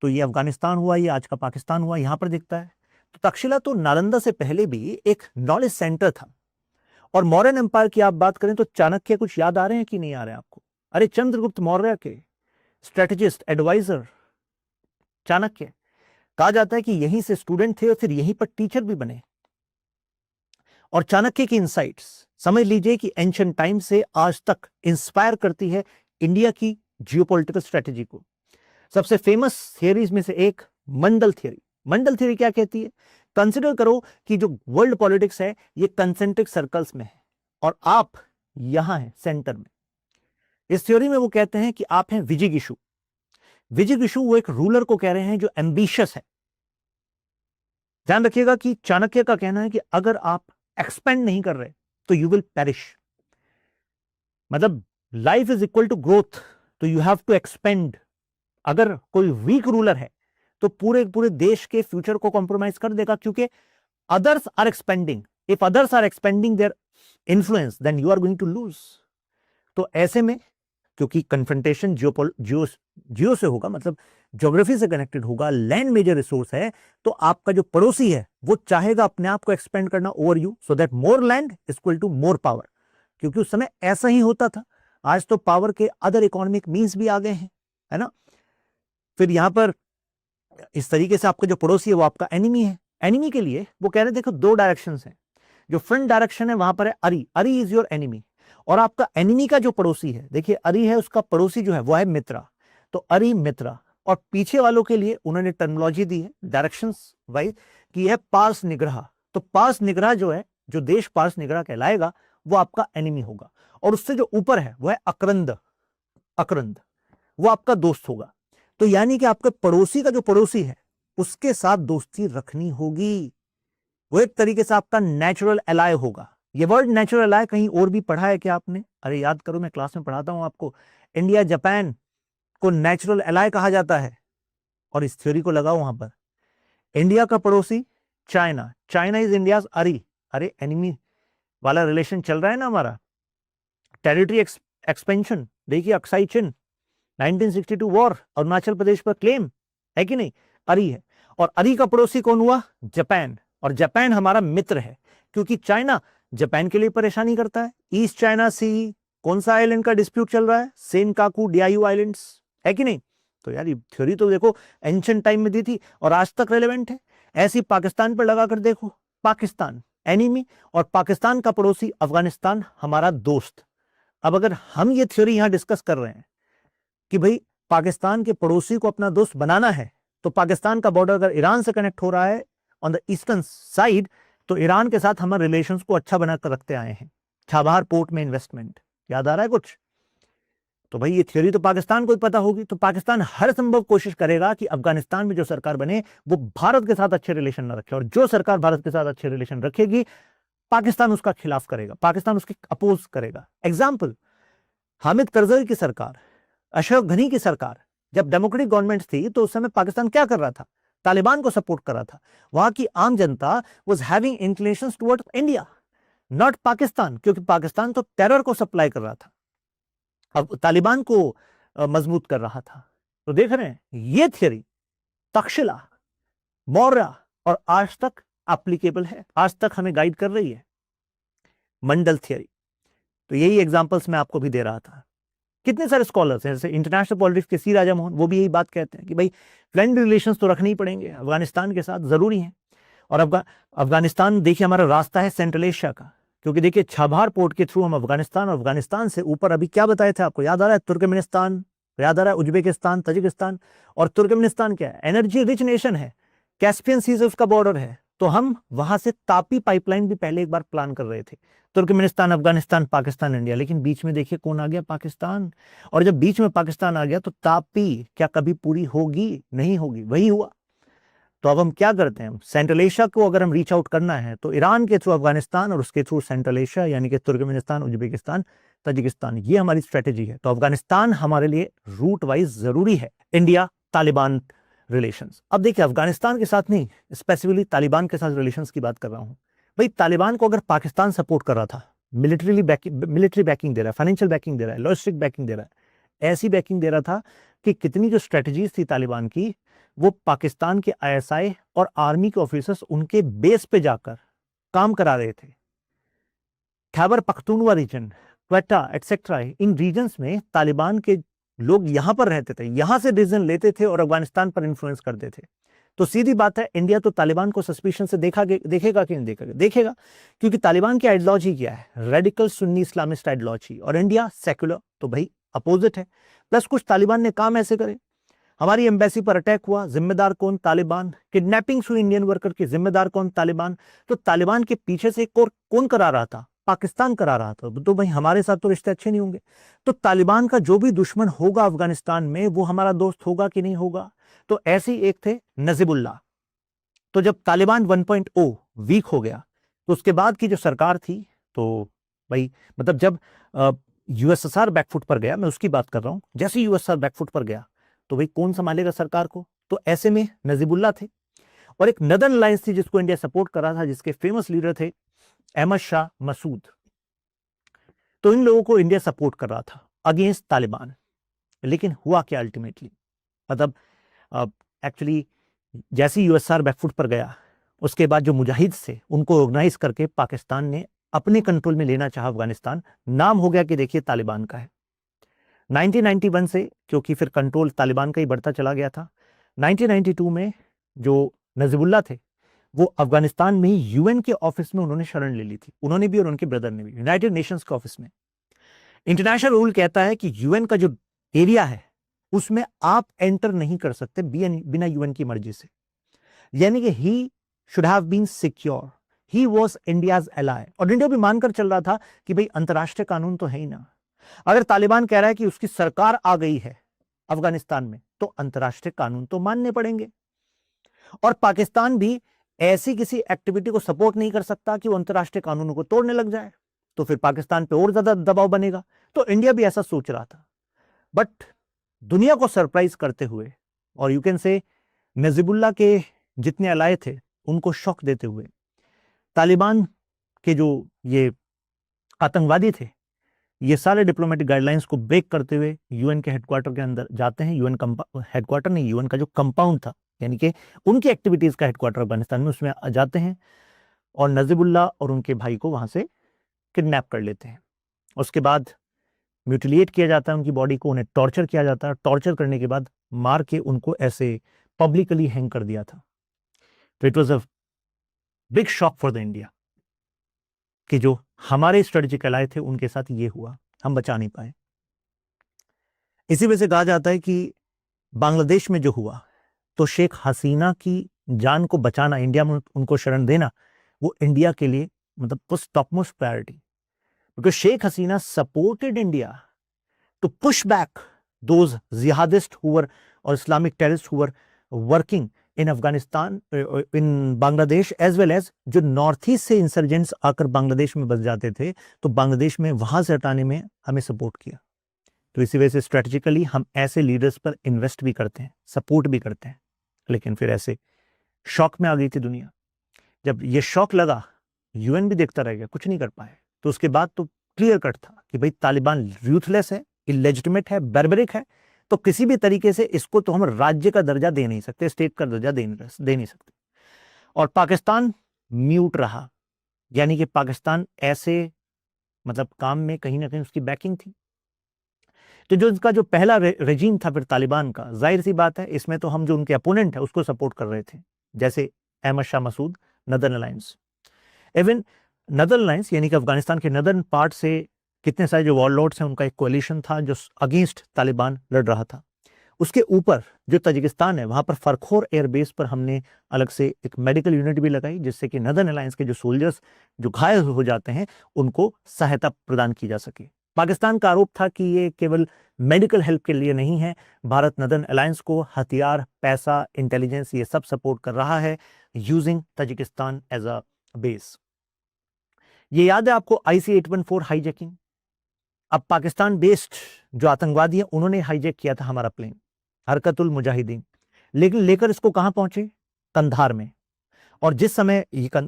तो ये अफगानिस्तान हुआ, ये आज का पाकिस्तान हुआ, यहां पर दिखता है। तो तक्षशिला तो नालंदा से पहले भी एक नॉलेज सेंटर था। और मौर्यन एम्पायर की आप बात करें तो चाणक्य कुछ याद आ रहे हैं कि नहीं आ रहे हैं आपको? अरे चंद्रगुप्त मौर्य के स्ट्रेटेजिस्ट, एडवाइजर चाणक्य, कहा जाता है कि यहीं से स्टूडेंट थे और फिर यहीं पर टीचर भी बने। और चाणक्य की इंसाइट्स समझ लीजिए कि एंशिएंट टाइम से आज तक इंस्पायर करती है इंडिया की जियोपॉलिटिकल स्ट्रेटेजी को। सबसे फेमस थियरीज में से एक मंडल थियरी। मंडल थियरी क्या कहती है? कंसिडर करो कि जो वर्ल्ड पॉलिटिक्स है ये कंसेंट्रिक सर्कल्स में है और आप यहां हैं सेंटर में। इस थ्योरी में वो कहते हैं कि आप हैं विजिगिशु। विजिगिशु वो एक रूलर को कह रहे हैं जो एम्बिशियस है। ध्यान रखिएगा कि चाणक्य का कहना है कि अगर आप एक्सपेंड नहीं कर रहे तो यू विल पेरिश। मतलब life is equal to growth, तो यू हैव टू एक्सपेंड। अगर कोई वीक रूलर है तो पूरे पूरे देश के फ्यूचर को कॉम्प्रोमाइज कर देगा, क्योंकि others are expanding. If others are expanding their influence then you are going to lose. तो ऐसे में क्योंकि कन्फ्रंटेशन जियो से होगा, मतलब ज्योग्राफी से कनेक्टेड होगा, लैंड मेजर रिसोर्स है, तो आपका जो पड़ोसी है वो चाहेगा अपने आप को एक्सपेंड करना over you, so that more land is equal to more power. क्योंकि उस समय ऐसा ही होता था। आज तो पावर के अदर इकोनॉमिक मीन्स भी आ गए हैं, है ना। फिर यहां पर इस तरीके से आपका जो पड़ोसी है वो आपका एनिमी है। एनिमी के लिए वो कह रहे देखो दो डायरेक्शंस हैं। जो फ्रंट डायरेक्शन है वहां पर है अरी, अरी इज योर एनिमी। और आपका एनिमी का जो पड़ोसी है, देखिए अरी है, उसका पड़ोसी जो है वो है मित्रा। तो अरी मित्रा। और पीछे वालों के लिए उन्होंने टर्मिनोलॉजी दी है डायरेक्शंस वाइज कि यह पार्स निग्रह। तो पार्स निग्रह जो है, जो देश पार्स निग्रह कहलाएगा वो आपका एनिमी होगा। और उससे जो ऊपर है वो है अक्रंद। अक्रंद वो आपका दोस्त होगा। तो यानी कि आपके पड़ोसी का जो पड़ोसी है उसके साथ दोस्ती रखनी होगी। वो एक तरीके से आपका नेचुरल एलाय होगा। ये वर्ड नेचुरल एलाय कहीं और भी पढ़ा है क्या आपने? अरे याद करो, मैं क्लास में पढ़ाता हूं आपको। इंडिया जापान को नेचुरल एलाय कहा जाता है। और इस थ्योरी को लगाओ वहां पर। इंडिया का पड़ोसी चाइना, चाइना इज इंडिया अरी। अरे एनिमी वाला रिलेशन चल रहा है ना हमारा। टेरिटरी एक्सपेंशन, देखिए अक्साई चिन 1962 वॉर, अरुणाचल प्रदेश पर क्लेम है कि नहीं, अरी है। और अरी का पड़ोसी कौन हुआ? जापान। और जापान हमारा मित्र है, क्योंकि चाइना जापान के लिए परेशानी करता है। ईस्ट चाइना सी, कौन सा आइलैंड का डिस्प्यूट चल रहा है? सेनकाकू डियायू आइलैंड्स, है कि नहीं। तो यार ये थ्योरी तो देखो एंशिएंट टाइम में दी थी और आज तक रेलेवेंट है। ऐसी पाकिस्तान पर लगाकर देखो, पाकिस्तान एनिमी और पाकिस्तान का पड़ोसी अफगानिस्तान हमारा दोस्त। अब अगर हम ये थ्योरी यहां डिस्कस कर रहे हैं कि भाई पाकिस्तान के पड़ोसी को अपना दोस्त बनाना है, तो पाकिस्तान का बॉर्डर अगर ईरान से कनेक्ट हो रहा है ऑन द ईस्टर्न साइड, तो ईरान के साथ हमारे रिलेशंस को अच्छा बनाकर रखते आए हैं। छाबहार पोर्ट में इन्वेस्टमेंट, याद आ रहा है कुछ? तो भाई ये थ्योरी तो पाकिस्तान को ही पता होगी। तो पाकिस्तान हर संभव कोशिश करेगा कि अफगानिस्तान में जो सरकार बने वो भारत के साथ अच्छे रिलेशन न रखे, और जो सरकार भारत के साथ अच्छे रिलेशन रखेगी पाकिस्तान उसका खिलाफ करेगा, पाकिस्तान उसके अपोज करेगा। एग्जाम्पल, हामिद करजई की सरकार, अशरफ घनी की सरकार, जब डेमोक्रेटिक गवर्नमेंट थी तो उस समय पाकिस्तान क्या कर रहा था? तालिबान को सपोर्ट कर रहा था। वहां की आम जनता was having inclinations towards India, not Pakistan, क्योंकि पाकिस्तान तो टेरर को सप्लाई कर रहा था, अब तालिबान को मजबूत कर रहा था। तो देख रहे हैं ये थियरी तक्षशिला, मौर्य और आज तक एप्लीकेबल है, आज तक हमें गाइड कर रही है, मंडल थियरी। तो यही एग्जांपल्स मैं आपको भी दे रहा था। कितने सारे स्कॉलर्स हैं, जैसे इंटरनेशनल पॉलिटिक्स के सी राजा मोहन, वो भी यही बात कहते हैं कि भाई फ्रेंडली रिलेशंस तो रखने ही पड़ेंगे, अफगानिस्तान के साथ जरूरी है। और अफगानिस्तान देखिए हमारा रास्ता है सेंट्रल एशिया का, क्योंकि देखिए छाबहार पोर्ट के थ्रू हम अफगानिस्तान, और अफगानिस्तान से ऊपर अभी क्या बताए थे आपको, याद आ रहा है? तुर्कमेनिस्तान, याद आ रहा है? Uzbekistan, Tajikistan. और तुर्कमेनिस्तान क्या है? एनर्जी रिच नेशन है, कैस्पियन सी से उसका बॉर्डर है। तो हम वहां से तापी पाइपलाइन भी पहले एक बार प्लान कर रहे थे, तुर्कमेनिस्तान, अफगानिस्तान, पाकिस्तान, इंडिया। लेकिन बीच में देखिए कौन आ गया? पाकिस्तान। और जब बीच में पाकिस्तान आ गया तो तापी क्या कभी पूरी होगी? नहीं होगी, वही हुआ। तो अब हम क्या करते हैं? सेंट्रल एशिया को अगर हम रीच आउट करना है तो ईरान के थ्रू अफगानिस्तान, और उसके थ्रू सेंट्रल एशिया यानी कि तुर्कमेनिस्तान, उज्बेकिस्तान, तजिकिस्तान, ये हमारी स्ट्रेटेजी है। तो अफगानिस्तान हमारे लिए रूट वाइज जरूरी है। इंडिया तालिबान रिलेशंस, अब देखिए अफगानिस्तान के साथ नहीं, स्पेसिफिकली तालिबान के साथ रिलेशंस की बात कर रहा हूं। भाई तालिबान को अगर पाकिस्तान सपोर्ट कर रहा था मिलिट्री बैकिंग दे रहा है, फाइनेंशियल बैकिंग दे रहा है, लॉजिस्टिक बैकिंग दे रहा है, ऐसी बैकिंग दे रहा था कि कितनी जो स्ट्रेटजीज थी तालिबान की, वो पाकिस्तान के आईएसआई और आर्मी के ऑफिसर्स उनके बेस पे जाकर काम करा रहे थे। खैबर पख्तूनवा रीजन, क्वेटा एटसेट्रा, इन रीजन्स में तालिबान के लोग यहां पर रहते थे, यहां से डिसीजन लेते थे और अफगानिस्तान पर इन्फ्लुएंस करते थे। तो सीधी बात है, इंडिया तो तालिबान को सस्पिशन से देखेगा कि नहीं देखेगा? देखेगा, क्योंकि तालिबान की आइडियोलॉजी क्या है? रेडिकल सुन्नी इस्लामिस्ट आइडियोलॉजी, और इंडिया सेक्युलर, तो भाई अपोजिट है। प्लस कुछ तालिबान ने काम ऐसे करे, हमारी एम्बेसी पर अटैक हुआ, जिम्मेदार कौन? तालिबान। किडनैपिंग्स हुई इंडियन वर्कर की, जिम्मेदार कौन? तालिबान। तो तालिबान के पीछे से कौन करा रहा था? पाकिस्तान करा रहा था। तो भाई हमारे साथ तो रिश्ते अच्छे नहीं होंगे। तो तालिबान का जो भी दुश्मन होगा अफगानिस्तान में, वो हमारा दोस्त होगा कि नहीं होगा? तो ऐसे ही एक थे नजीबुल्ला। तो जब तालिबान 1.0 वीक हो गया, तो उसके बाद की जो सरकार थी, तो भाई मतलब जब यूएसएसआर बैकफुट पर गया, मैं उसकी बात कर रहा हूं, जैसे यूएसएसआर बैकफुट पर गया तो भाई कौन संभालेगा सरकार को? तो ऐसे में नजीबुल्ला थे, और एक नदर्न अलायंस थी जिसको इंडिया सपोर्ट कर रहा था, जिसके फेमस लीडर थे अहमद शाह मसूद। तो इन लोगों को इंडिया सपोर्ट कर रहा था अगेंस्ट तालिबान। लेकिन हुआ क्या अल्टीमेटली? मतलब एक्चुअली जैसे यूएसआर बैकफुट पर गया, उसके बाद जो मुजाहिद थे उनको ऑर्गेनाइज करके पाकिस्तान ने अपने कंट्रोल में लेना चाहा अफगानिस्तान। नाम हो गया कि देखिए तालिबान का है। 1991 से, क्योंकि फिर कंट्रोल तालिबान का ही बढ़ता चला गया था, 1992 में जो नजीबुल्ला थे वो अफगानिस्तान में ही यूएन के ऑफिस में उन्होंने शरण ले ली थी, उन्होंने भी और उनके ब्रदर ने भी, यूनाइटेड नेशंस के ऑफिस में। इंटरनेशनल रूल कहता है कि यूएन का जो एरिया है उसमें आप एंटर नहीं कर सकते बिना यूएन की मर्जी से। यानी कि he should have been secure, he was India's ally, और इंडिया भी मानकर चल रहा था कि भाई अंतरराष्ट्रीय कानून तो है ही ना। अगर तालिबान कह रहा है कि उसकी सरकार आ गई है अफगानिस्तान में, तो अंतरराष्ट्रीय कानून तो मानने पड़ेंगे। और पाकिस्तान भी ऐसी किसी एक्टिविटी को सपोर्ट नहीं कर सकता कि वो अंतरराष्ट्रीय कानूनों को तोड़ने लग जाए, तो फिर पाकिस्तान पे और ज्यादा दबाव बनेगा। तो इंडिया भी ऐसा सोच रहा था। बट दुनिया को सरप्राइज करते हुए, और यू कैन से नजीबुल्ला के जितने अलाय थे उनको शॉक देते हुए, तालिबान के जो ये आतंकवादी थे, ये सारे डिप्लोमेटिक गाइडलाइंस को ब्रेक करते हुए यूएन के हेडक्वार्टर के अंदर जाते हैं। यूएन हेडक्वार्टर नहीं, यूएन का जो कंपाउंड था, यानी कि उनकी एक्टिविटीज का हेडक्वार्टर अफगानिस्तान में, उसमें जाते हैं और नजीबुल्ला और उनके भाई को वहां से किडनैप कर लेते हैं। उसके बाद म्यूटिलेट किया जाता है उनकी बॉडी को, उन्हें टॉर्चर किया जाता है। टॉर्चर करने के बाद मार के उनको ऐसे पब्लिकली हैंग कर दिया था। तो it was a big shock for the India कि जो हमारे स्ट्रेटेजिक अलाय थे उनके साथ ये हुआ, हम बचा नहीं पाए। इसी वजह से कहा जाता है कि बांग्लादेश में जो हुआ, तो शेख हसीना की जान को बचाना, इंडिया में उनको शरण देना, वो इंडिया के लिए मतलब top most priority, because Sheikh Hasina supported India to push back those jihadist हुआ और इस्लामिक टेररिस्ट हुआ working in Afghanistan, in Bangladesh, as well as जो नॉर्थ ईस्ट से इंसर्जेंट्स आकर बांग्लादेश में बस जाते थे, तो बांग्लादेश में वहां से हटाने में हमें सपोर्ट किया। तो इसी वजह से स्ट्रेटेजिकली हम ऐसे लीडर्स पर इन्वेस्ट भी करते हैं, सपोर्ट भी करते हैं। लेकिन फिर ऐसे शॉक में आ गई थी दुनिया। जब ये शॉक लगा, यूएन भी देखता रह गया, कुछ नहीं कर पाए। तो उसके बाद तो क्लियर कट था कि भाई तालिबान यूथलेस है, इलेजिटिमेट है, बैरबरिक है, तो किसी भी तरीके से इसको तो हम राज्य का दर्जा दे नहीं सकते, स्टेट का दर्जा दे नहीं सकते। और पाकिस्तान म्यूट रहा, यानी कि पाकिस्तान ऐसे मतलब काम में कहीं ना कहीं उसकी बैकिंग थी। तो जो इसका जो पहला रेजीम था फिर तालिबान का, जाहिर सी बात है इसमें तो हम जो उनके अपोनेंट है उसको सपोर्ट कर रहे थे, जैसे Ahmad Shah Massoud, northern alliance. Even northern alliance यानी कि अफगानिस्तान के नदर्न पार्ट से कितने सारे जो वॉरलॉर्ड्स हैं उनका एक कोalition था जो अगेंस्ट तालिबान लड़ रहा था। उसके ऊपर जो ताजिकिस्तान है, वहां पर फरखोर एयरबेस पर हमने अलग से एक मेडिकल यूनिट भी लगाई, जिससे कि नदर्न अलायंस के जो सोल्जर्स जो घायल हो जाते हैं उनको सहायता प्रदान की जा सके। पाकिस्तान का आरोप था कि ये केवल मेडिकल हेल्प के लिए नहीं है, भारत नदर्न अलायंस को हथियार, पैसा, इंटेलिजेंस ये सब सपोर्ट कर रहा है using Tajikistan as a base. ये याद है आपको IC-814 हाईजैकिंग? अब पाकिस्तान बेस्ड जो आतंकवादी है उन्होंने हाईजैक किया था हमारा प्लेन, हरकतुल मुजाहिदीन, लेकिन लेकर इसको कहां पहुंचे? कंधार में। और जिस समय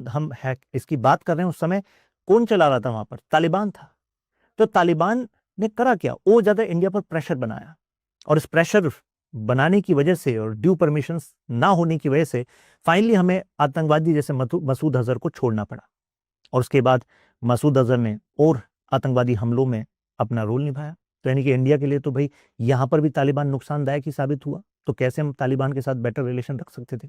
हम इसकी बात कर रहे हैं उस समय कौन चला रहा था वहां पर? तालिबान था। तो तालिबान ने करा क्या, वो ज्यादा इंडिया पर प्रेशर बनाया, और इस प्रेशर बनाने की वजह से और ड्यू परमिशंस ना होने की वजह से फाइनली हमें आतंकवादी जैसे मसूद अजहर को छोड़ना पड़ा। और उसके बाद मसूद अजहर ने और आतंकवादी हमलों में अपना रोल निभाया। तो यानी कि इंडिया के लिए तो भाई यहां पर भी तालिबान नुकसानदायक ही साबित हुआ। तो कैसे हम तालिबान के साथ बेटर रिलेशन रख सकते थे?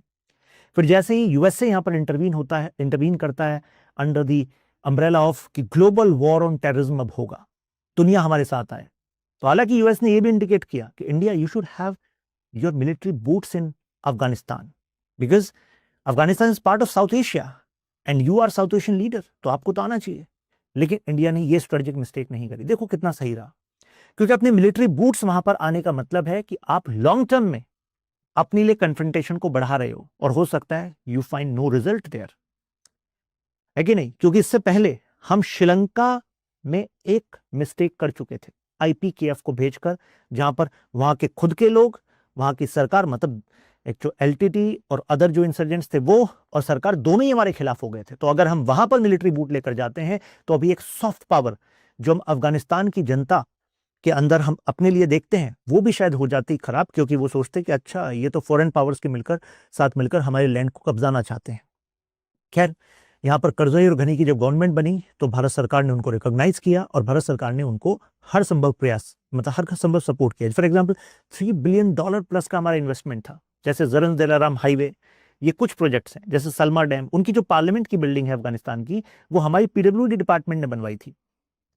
फिर जैसे ही यूएसए यहां पर इंटरवीन करता है अंडर दी अम्ब्रेला ऑफ कि ग्लोबल वॉर ऑन टेररिज्म अब होगा, दुनिया हमारे साथ आए। तो हालांकि यूएस ने यह भी इंडिकेट किया कि India, you should have your military boots in Afghanistan, because Afghanistan is part of South Asia and you are South Asian leader, तो आपको तो आना चाहिए। लेकिन इंडिया ने यह स्ट्रेटेजिक मिस्टेक नहीं करी। देखो कितना सही रहा, क्योंकि अपने मिलिट्री बूट्स वहां पर आने का मतलब है कि आप लॉन्ग टर्म में अपने लिए कन्फ्रंटेशन को बढ़ा रहे हो, और हो सकता है you find no result there, है कि नहीं? क्योंकि इससे पहले हम श्रीलंका में एक मिस्टेक कर चुके थे, आईपीकेएफ को भेजकर, जहां पर वहां के खुद के लोग, वहां की सरकार, मतलब एक जो एलटीटी और अदर जो इंसर्जेंट्स थे वो और सरकार दोनों ही हमारे खिलाफ हो गए थे। तो अगर हम वहां पर मिलिट्री बूट लेकर जाते हैं तो अभी एक सॉफ्ट पावर जो हम अफगानिस्तान की जनता के अंदर हम अपने लिए देखते हैं, वो भी शायद हो जाती खराब, क्योंकि वो सोचते कि अच्छा ये तो फॉरेन पावर्स के साथ मिलकर हमारे लैंड को कब्जाना चाहते हैं। खैर, यहाँ पर करजई और घनी की जब गवर्नमेंट बनी तो भारत सरकार ने उनको रिकॉग्नाइज किया, और भारत सरकार ने उनको हर संभव प्रयास, मतलब हर संभव सपोर्ट किया। फॉर एग्जाम्पल $3 बिलियन प्लस का हमारा इन्वेस्टमेंट था, जैसे जरन दिलाराम हाईवे, ये कुछ प्रोजेक्ट्स हैं, जैसे सलमा डैम, उनकी जो पार्लियामेंट की बिल्डिंग है अफगानिस्तान की, वो हमारी पीडब्ल्यूडी डिपार्टमेंट ने बनवाई थी।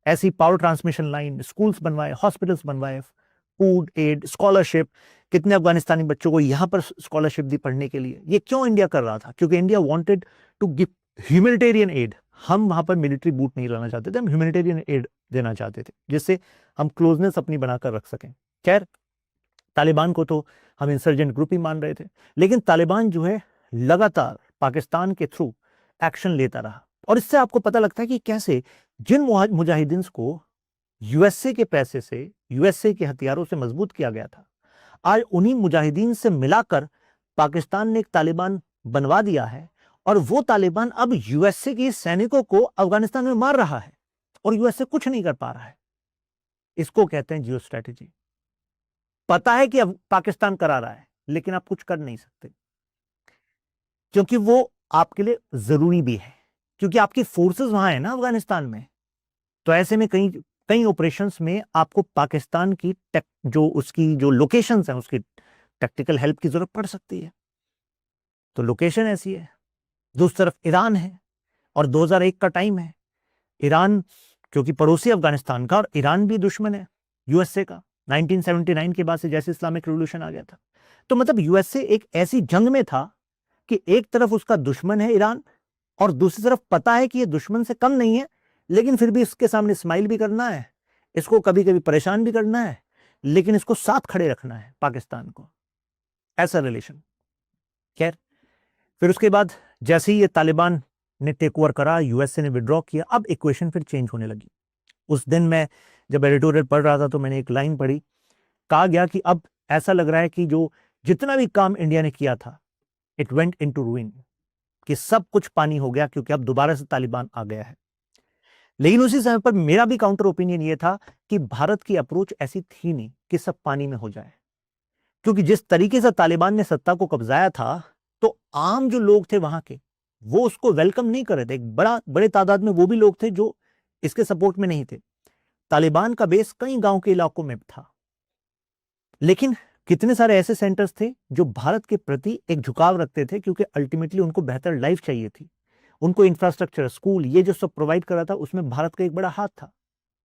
ऐसी पावर ट्रांसमिशन लाइन, स्कूल्स बनवाए, हॉस्पिटल्स बनवाए, फूड एड, स्कॉलरशिप, कितने अफगानिस्तानी बच्चों को यहां पर स्कॉलरशिप दी पढ़ने के लिए। ये क्यों इंडिया कर रहा था? क्योंकि India wanted to give humanitarian aid. हम वहां पर मिलिट्री बूट नहीं लाना चाहते थे, हम ह्यूमैनिटेरियन एड देना चाहते थे, जिससे हम क्लोजनेस अपनी बनाकर रख सकें। खैर, तालिबान को तो हम इंसर्जेंट ग्रुप ही मान रहे थे, लेकिन तालिबान जो है लगातार पाकिस्तान के थ्रू एक्शन लेता रहा, और इससे आपको पता लगता है कि कैसे जिन मुजाहिदीन को यूएसए के पैसे से, यूएसए के हथियारों से मजबूत किया गया था, आज उन्हीं मुजाहिदीन से मिलाकर पाकिस्तान ने एक तालिबान बनवा दिया है, और वो तालिबान अब यूएसए के सैनिकों को अफगानिस्तान में मार रहा है, और यूएसए कुछ नहीं कर पा रहा है। इसको कहते हैं जियो स्ट्रेटेजी। पता है कि अब पाकिस्तान करा रहा है, लेकिन आप कुछ कर नहीं सकते, क्योंकि वो आपके लिए जरूरी भी है, क्योंकि आपकी फोर्सेस वहां है ना अफगानिस्तान में। तो ऐसे में कई कई ऑपरेशंस में आपको पाकिस्तान की जो उसकी जो लोकेशंस हैं, उसकी टैक्टिकल हेल्प की जरूरत पड़ सकती है। तो लोकेशन ऐसी है। दूसरी तरफ ईरान है, और 2001 का टाइम है। ईरान क्योंकि पड़ोसी अफगानिस्तान का, और ईरान भी दुश्मन है यूएसए का 1979 के बाद से, जैसे इस्लामिक रिवॉल्यूशन आ गया था। तो मतलब यूएसए एक ऐसी जंग में था कि एक तरफ उसका दुश्मन है ईरान, और दूसरी तरफ पता है कि ये दुश्मन से कम नहीं है, लेकिन फिर भी इसके सामने स्माइल भी करना है, इसको कभी कभी परेशान भी करना है, लेकिन इसको साथ खड़े रखना है पाकिस्तान को। ऐसा रिलेशन। खैर, फिर उसके बाद जैसे ही ये तालिबान ने टेक ओवर करा, यूएसए ने विड्रॉ किया, अब इक्वेशन फिर चेंज होने लगी। उस दिन मैं जब एडिटोरियल पढ़ रहा था तो मैंने एक लाइन पढ़ी, कहा गया कि अब ऐसा लग रहा है कि जो जितना भी काम इंडिया ने किया था, इट वेंट इनटू रूइन, कि सब कुछ पानी हो गया, क्योंकि अब दोबारा से तालिबान आ गया है। लेकिन उसी समय पर मेरा भी काउंटर ओपिनियन ये था कि भारत की अप्रोच ऐसी थी नहीं कि सब पानी में हो जाए, क्योंकि जिस तरीके से तालिबान ने सत्ता को कब्जाया था, तो आम जो लोग थे वहां के, वो उसको वेलकम नहीं कर रहे थे। एक बड़े तादाद में वो भी लोग थे जो इसके सपोर्ट में नहीं थे। तालिबान का बेस कई गांव के इलाकों में था, लेकिन कितने सारे ऐसे सेंटर्स थे जो भारत के प्रति एक झुकाव रखते थे, क्योंकि अल्टीमेटली उनको बेहतर लाइफ चाहिए थी। उनको इंफ्रास्ट्रक्चर, स्कूल, ये जो सब प्रोवाइड कर रहा था, उसमें भारत का एक बड़ा हाथ था।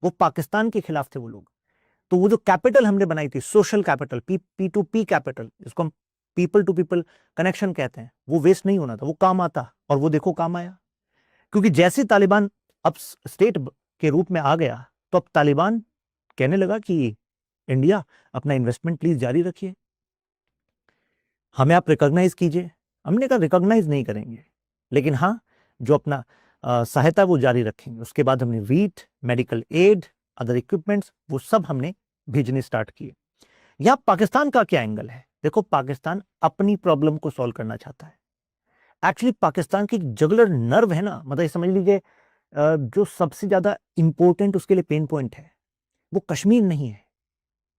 वो पाकिस्तान के खिलाफ थे वो लोग। तो वो जो कैपिटल हमने बनाई थी, सोशल कैपिटल, P2P कैपिटल, इसको हम पीपल टू पीपल कनेक्शन कहते हैं, वो वेस्ट नहीं होना था, वो काम आता। और वो देखो काम आया, क्योंकि जैसे तालिबान अब स्टेट के रूप में आ गया, तो अब तालिबान कहने लगा कि इंडिया अपना इन्वेस्टमेंट प्लीज जारी रखिए, हमें आप रिकॉग्नाइज कीजिए। हमने कहा रिकॉग्नाइज नहीं करेंगे, लेकिन हाँ जो अपना सहायता वो जारी रखेंगे। उसके बाद हमने wheat, medical aid, other equipments, वो सब हमने भेजने स्टार्ट किए। यहां पाकिस्तान का क्या एंगल है? देखो, पाकिस्तान अपनी प्रॉब्लम को सॉल्व करना चाहता है। एक्चुअली पाकिस्तान की जगलर नर्व है ना, मतलब समझ लीजिए जो सबसे ज्यादा इंपॉर्टेंट उसके लिए पेन पॉइंट है वो कश्मीर नहीं है,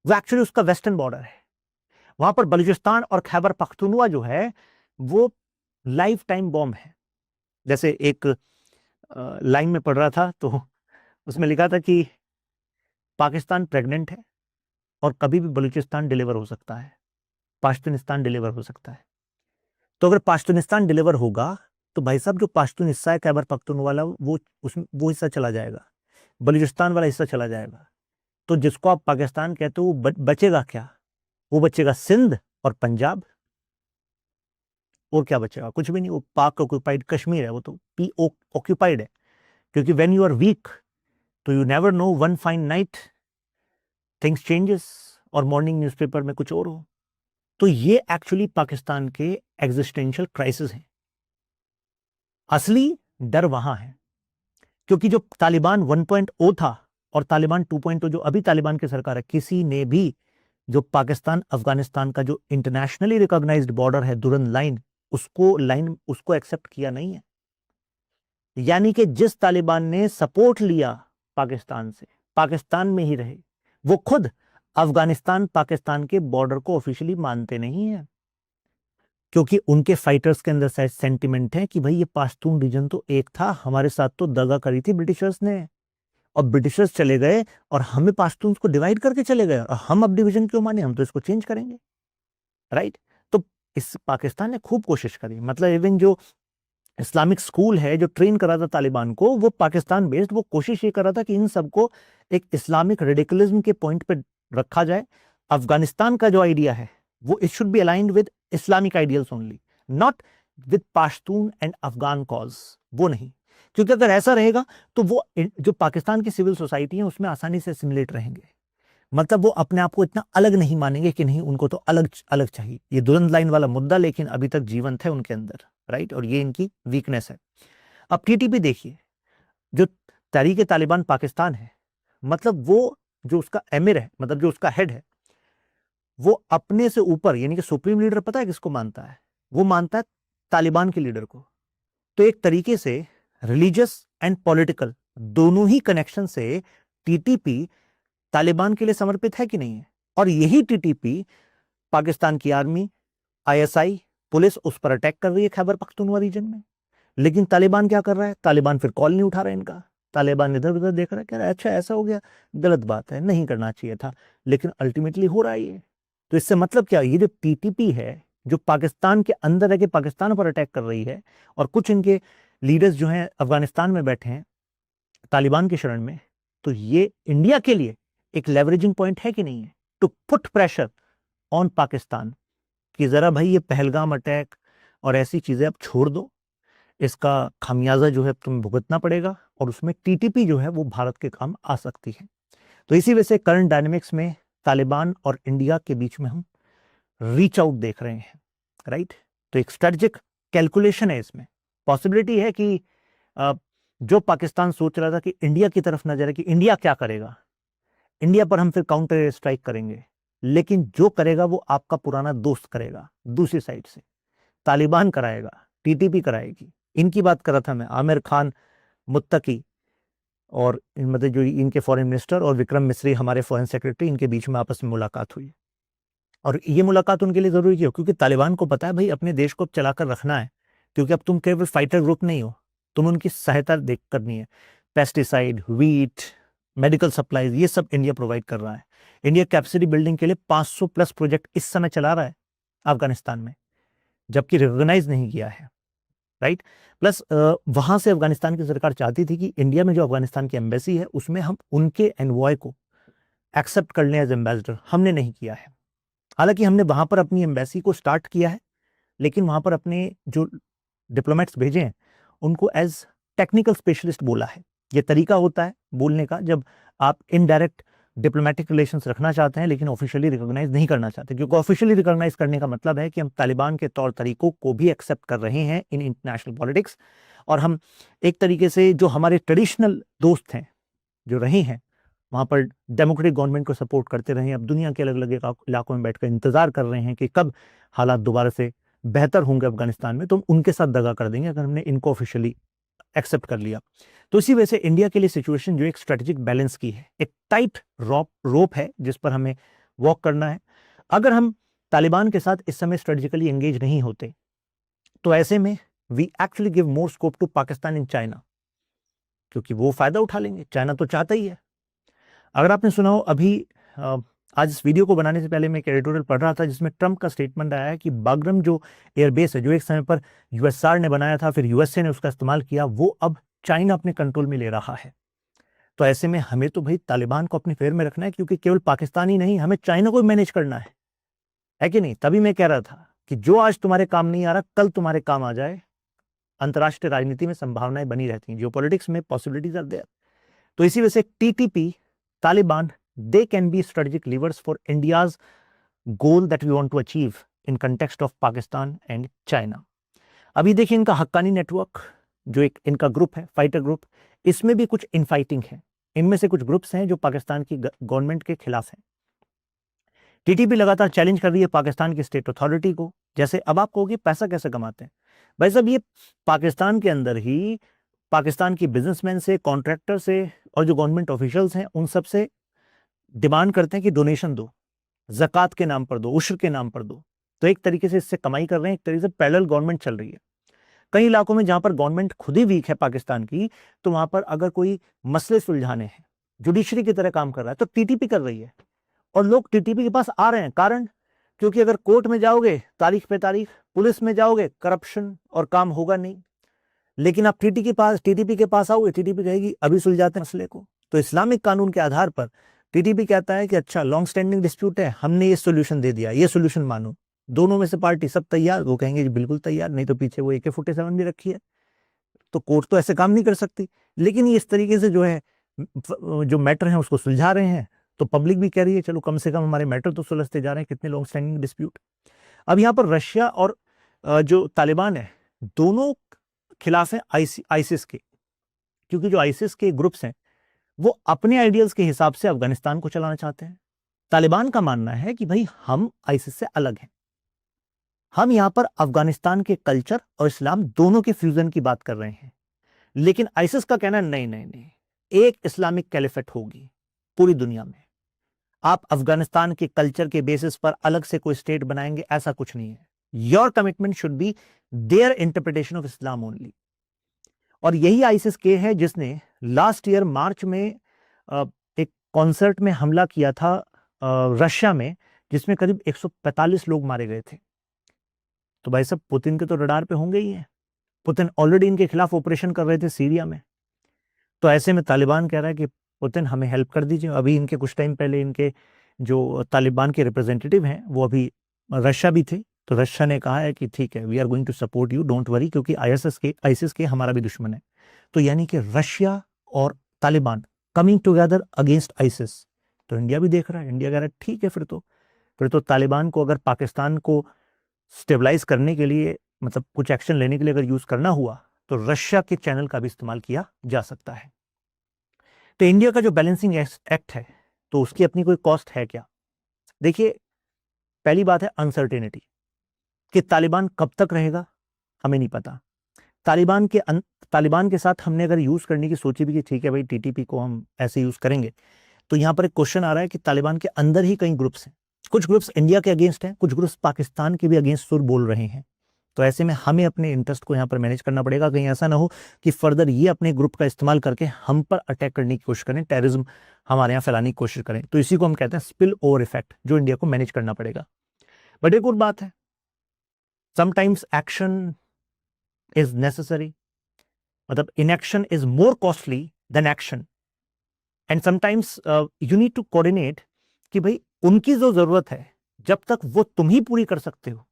वो एक्चुअली उसका वेस्टर्न बॉर्डर है। वहां पर बलूचिस्तान और खैबर पख्तूनवा जो है वो लाइफ टाइम बॉम्ब है। जैसे एक लाइन में पढ़ रहा था तो उसमें लिखा था कि पाकिस्तान प्रेग्नेंट है और कभी भी बलूचिस्तान डिलीवर हो सकता है, पाश्तूनिस्तान डिलीवर हो सकता है। तो अगर पाश्तूनिस्तान डिलीवर होगा तो भाई साहब जो पाश्तून हिस्सा है खैबर पख्तूनवाला वो उसमें वो हिस्सा चला जाएगा, बलूचिस्तान वाला हिस्सा चला जाएगा। तो जिसको आप पाकिस्तान कहते हो वो बचेगा क्या? वो बचेगा सिंध और पंजाब, और क्या बचेगा? कुछ भी नहीं। वो पाक ऑक्यूपाइड कश्मीर है, वो तो पी ऑक्यूपाइड है। क्योंकि व्हेन यू आर वीक तो you never know, one fine night things changes और मॉर्निंग न्यूज़पेपर में कुछ और हो। तो ये एक्चुअली पाकिस्तान के एग्जिस्टेंशियल क्राइसिस हैं। असली डर वहां है क्योंकि जो तालिबान 1.0 था और तालिबान 2.0 जो अभी तालिबान की सरकार है, किसी ने भी जो पाकिस्तान अफगानिस्तान का जो इंटरनेशनली रिकॉग्नाइज्ड बॉर्डर है दुरंद लाइन उसको एक्सेप्ट किया नहीं है। यानी कि जिस तालिबान ने सपोर्ट लिया पाकिस्तान से, पाकिस्तान में ही रहे, वो खुद अफगानिस्तान पाकिस्तान के बॉर्डर को ऑफिशियली मानते नहीं है, क्योंकि उनके फाइटर्स के अंदर शायद सेंटिमेंट है कि भाई ये पाश्तून रीजन तो एक था, हमारे साथ तो दगा करी थी ब्रिटिशर्स ने, और ब्रिटिशर्स चले गए और हमें पाश्तून को डिवाइड करके चले गए, और हम अब डिवीजन क्यों माने, हम तो इसको चेंज करेंगे। राइट। तो इस पाकिस्तान ने खूब कोशिश करी, मतलब इवन जो इस्लामिक स्कूल है जो ट्रेन कर रहा था तालिबान को, वो पाकिस्तान बेस्ड, वो कोशिश ये कर रहा था कि इन सबको एक इस्लामिक रेडिकलिज्म के पॉइंट पे रखा जाए। अफगानिस्तान का जो आइडिया है वो it should be aligned with Islamic ideals only, not with Pashtun and Afghan cause, वो नहीं। क्योंकि अगर ऐसा रहेगा तो वो जो पाकिस्तान की सिविल सोसाइटी है उसमें आसानी से सिमुलेट रहेंगे, मतलब वो अपने आप को इतना अलग नहीं मानेंगे कि नहीं उनको तो अलग अलग चाहिए। ये दुरंद लाइन वाला मुद्दा लेकिन अभी तक जीवंत है उनके अंदर। राइट। और ये इनकी वीकनेस है। अब टीटीपी देखिए, जो तहरीक तालिबान पाकिस्तान है, मतलब वो जो उसका एमिर है, मतलब जो उसका हेड है, वो अपने से ऊपर यानी कि सुप्रीम लीडर पता है किसको मानता है? वो मानता है तालिबान के लीडर को। तो एक तरीके से रिलीजियस एंड पॉलिटिकल दोनों ही कनेक्शन से टीटीपी तालिबान के लिए समर्पित है कि नहीं है? और यही टीटीपी पाकिस्तान की आर्मी, आईएसआई, पुलिस उस पर अटैक कर रही है खैबर पख्तूनख्वा रीजन में। लेकिन तालिबान क्या कर रहा है? तालिबान फिर कॉल नहीं उठा रहा है इनका, तालिबान इधर उधर देख रहा है, कह रहा है अच्छा ऐसा हो गया, गलत बात है, नहीं करना चाहिए था, लेकिन अल्टीमेटली हो रहा है ये। तो इससे मतलब क्या, ये जो टीटीपी है जो पाकिस्तान के अंदर है कि पाकिस्तान पर अटैक कर रही है, और कुछ इनके लीडर्स जो हैं अफगानिस्तान में बैठे हैं तालिबान की शरण में, तो ये इंडिया के लिए एक लेवरेजिंग पॉइंट है कि नहीं है, to put pressure on Pakistan कि जरा भाई ये पहलगाम अटैक और ऐसी चीजें अब छोड़ दो, इसका खामियाजा जो है तुम्हें भुगतना पड़ेगा, और उसमें टीटीपी जो है वो भारत के काम आ सकती है। तो इसी वजह से करंट डायनेमिक्स में तालिबान और इंडिया के बीच में हम रीच आउट देख रहे हैं। राइट। तो एक स्ट्रेटेजिक कैलकुलेशन है इसमें। पॉसिबिलिटी है कि जो पाकिस्तान सोच रहा था कि इंडिया की तरफ नजर है कि इंडिया क्या करेगा, इंडिया पर हम फिर काउंटर स्ट्राइक करेंगे, लेकिन जो करेगा वो आपका पुराना दोस्त करेगा, दूसरी साइड से तालिबान कराएगा, टीटीपी कराएगी। इनकी बात कर रहा था मैं, आमिर खान मुत्तकी और मतलब जो इनके फॉरेन मिनिस्टर और विक्रम मिस्री हमारे फॉरेन सेक्रेटरी, इनके बीच में आपस में मुलाकात हुई। और ये मुलाकात उनके लिए जरूरी क्यों? क्योंकि तालिबान को पता है भाई अपने देश को चलाकर रखना है, क्योंकि अब तुम केवल फाइटर ग्रुप नहीं हो, तुम उनकी सहायता देख करनी है। पेस्टिसाइड, वीट, मेडिकल सप्लाईज, ये सब इंडिया प्रोवाइड कर रहा है। इंडिया कैपेसिटी बिल्डिंग के लिए 500 प्लस प्रोजेक्ट इस समय चला रहा है अफगानिस्तान में, जबकि रिकॉग्नाइज नहीं किया है। राइट। प्लस वहां से अफगानिस्तान की सरकार चाहती थी कि इंडिया में जो अफगानिस्तान की एम्बेसी है उसमें हम उनके एनवॉय को एक्सेप्ट कर लें एज एम्बेसडर, हमने नहीं किया है। हालांकि हमने वहां पर अपनी एम्बेसी को स्टार्ट किया है, लेकिन वहां पर अपने जो डिप्लोमेट्स भेजे हैं उनको एज टेक्निकल स्पेशलिस्ट बोला है। ये तरीका होता है बोलने का जब आप इनडायरेक्ट डिप्लोमेटिक रिलेशंस रखना चाहते हैं लेकिन ऑफिशियली रिकॉग्नाइज नहीं करना चाहते, क्योंकि ऑफिशियली रिकॉग्नाइज करने का मतलब है कि हम तालिबान के तौर तरीकों को भी एक्सेप्ट कर रहे हैं इन इंटरनेशनल पॉलिटिक्स, और हम एक तरीके से जो हमारे ट्रेडिशनल दोस्त हैं जो रहे हैं वहां पर डेमोक्रेटिक गवर्नमेंट को सपोर्ट करते रहे, अब दुनिया के अलग अलग इलाकों में बैठकर इंतजार कर रहे हैं कि कब हालात दोबारा से बेहतर होंगे अफगानिस्तान में, तो हम उनके साथ दगा कर देंगे अगर हमने इनको ऑफिशियली एक्सेप्ट कर लिया। तो इसी वजह से इंडिया के लिए सिचुएशन जो एक स्ट्रेटेजिक बैलेंस की है, एक टाइट रोप है जिस पर हमें वॉक करना है। अगर हम तालिबान के साथ इस समय स्ट्रेटेजिकली एंगेज नहीं होते तो ऐसे में we actually give more scope to Pakistan in China, क्योंकि वो फायदा उठा लेंगे, चाइना तो चाहता ही है। अगर आपने सुना हो, अभी आज इस वीडियो को बनाने से पहले मैं एक एडिटोरियल पढ़ रहा था जिसमें ट्रंप का स्टेटमेंट आया है कि बागरम जो एयरबेस है, जो एक समय पर यूएसआर ने बनाया था, फिर यूएसए ने उसका इस्तेमाल किया, वो अब चाइना अपने कंट्रोल में ले रहा है। तो ऐसे में हमें तो भाई तालिबान को अपने फेवर में रखना है, क्योंकि केवल पाकिस्तान ही नहीं, हमें चाइना को भी मैनेज करना है कि नहीं। तभी मैं कह रहा था कि जो आज तुम्हारे काम नहीं आ रहा, कल तुम्हारे काम आ जाए। अंतर्राष्ट्रीय राजनीति में संभावनाएं बनी रहती हैं, जियोपॉलिटिक्स में पॉसिबिलिटीज आर देयर। तो इसी वजह से TTP, Taliban, they can be strategic levers for India's goal that we want to achieve in context of Pakistan and China. अभी देखिए इनका हक्कानी नेटवर्क, जो एक इनका ग्रुप है, फाइटर ग्रुप, इसमें भी कुछ इनफाइटिंग है। इनमें से कुछ ग्रुप्स हैं जो पाकिस्तान की गवर्नमेंट के खिलाफ हैं। टीटीपी लगातार चैलेंज कर रही है पाकिस्तान की स्टेट अथॉरिटी को। जैसे अब आप कहोगे पैसा कैसे कमाते हैं, भाई साहब ये पाकिस्तान के अंदर ही पाकिस्तान की बिजनेसमैन से, कॉन्ट्रैक्टर से और जो गवर्नमेंट ऑफिशियल्स हैं उन सब से डिमांड करते हैं कि डोनेशन दो, ज़कात के नाम पर दो, उश्र के नाम पर दो। तो एक तरीके से इससे कमाई कर रहे हैं, एक तरीके से पैरेलल गवर्नमेंट चल रही है। कई इलाकों में जहां पर गवर्नमेंट खुद ही वीक है पाकिस्तान की, तो वहां पर अगर कोई मसले सुलझाने हैं, जुडिशरी की तरह काम कर रहा है, तो टीटीपी कर रही है और लोग टीटीपी के पास आ रहे हैं। कारण, क्योंकि अगर कोर्ट में जाओगे तारीख पे तारीख, पुलिस में जाओगे करप्शन और काम होगा नहीं। लेकिन आप टीटीपी के पास आओगे, टीटीपी कहेगी अभी सुलझाते हैं मसले को। तो इस्लामिक कानून के आधार पर टीटीपी कहता है कि अच्छा लॉन्ग स्टैंडिंग डिस्प्यूट है, हमने ये सोल्यूशन दे दिया, ये सोल्यूशन मानो। दोनों में से पार्टी सब तैयार, वो कहेंगे जी बिल्कुल तैयार, नहीं तो पीछे वो AK-47 भी रखी है। तो कोर्ट तो ऐसे काम नहीं कर सकती। लेकिन ये इस तरीके से जो है, जो मैटर है उसको सुलझा रहे हैं। तो पब्लिक भी कह रही है चलो कम से कम हमारे मैटर तो सुलझते जा रहे हैं, कितने लॉन्ग स्टैंडिंग डिस्प्यूट। अब यहाँ पर रशिया और जो तालिबान है, दोनों खिलाफ है आईसिस के, क्योंकि जो आईसिस के ग्रुप्स हैं वो अपने आइडियल्स के हिसाब से अफगानिस्तान को चलाना चाहते हैं। तालिबान का मानना है कि भाई हम आईसिस से अलग हैं, हम यहां पर अफगानिस्तान के कल्चर और इस्लाम दोनों के फ्यूजन की बात कर रहे हैं। लेकिन आईसिस का कहना है नहीं नहीं नहीं, एक इस्लामिक कैलिफेट होगी पूरी दुनिया में। आप अफगानिस्तान के कल्चर के बेसिस पर अलग से कोई स्टेट बनाएंगे, ऐसा कुछ नहीं है। Your commitment should be there interpretation of Islam only. और यही आईसिस के है जिसने लास्ट ईयर मार्च में एक कॉन्सर्ट में हमला किया था रशिया में, जिसमें करीब 145 लोग मारे गए थे। तो भाई साहब पुतिन के तो रडार पे होंगे ही हैं। पुतिन ऑलरेडी इनके खिलाफ ऑपरेशन कर रहे थे सीरिया में। तो ऐसे में तालिबान कह रहा है कि पुतिन हमें हेल्प कर दीजिए। अभी इनके कुछ टाइम पहले इनके जो तालिबान के रिप्रेजेंटेटिव हैं वो अभी रशिया भी थे। तो रशिया ने कहा है कि ठीक है, we are going to support you, don't worry, क्योंकि आईसिस के हमारा भी दुश्मन है। तो यानी कि रशिया और Taliban coming together against ISIS. तो इंडिया भी देख रहा है, इंडिया कह रहा है ठीक है, फिर तो तालिबान को अगर पाकिस्तान को स्टेबलाइज करने के लिए, मतलब कुछ एक्शन लेने के लिए अगर यूज करना हुआ, तो रशिया के चैनल का भी इस्तेमाल किया जा सकता है। तो इंडिया का जो बैलेंसिंग एक्ट है, तो उसकी अपनी कोई कॉस्ट है क्या? देखिए, पहली बात है अनसर्टेनिटी, कि तालिबान कब तक रहेगा हमें नहीं पता। तालिबान के साथ हमने अगर यूज करने की सोची भी कि ठीक है भाई टीटीपी को हम ऐसे यूज करेंगे, तो यहां पर एक क्वेश्चन आ रहा है कि तालिबान के अंदर ही कई ग्रुप्स हैं। कुछ ग्रुप्स इंडिया के अगेंस्ट हैं, कुछ ग्रुप्स पाकिस्तान के भी अगेंस्ट सुर बोल रहे हैं। तो ऐसे में हमें अपने इंटरेस्ट को यहां पर मैनेज करना पड़ेगा। कहीं ऐसा ना हो कि फर्दर ये अपने ग्रुप का इस्तेमाल करके हम पर अटैक करने की कोशिश करें, टेररिज्म हमारे यहाँ फैलाने की कोशिश करें। तो इसी को हम कहते हैं स्पिल ओवर इफेक्ट, जो इंडिया को मैनेज करना पड़ेगा। बट एक और बात है, समटाइम्स एक्शन इज नेसेसरी, मतलब inaction is more costly than action. And sometimes you need to coordinate कि भाई उनकी जो जरूरत है जब तक वो तुम ही पूरी कर सकते हो,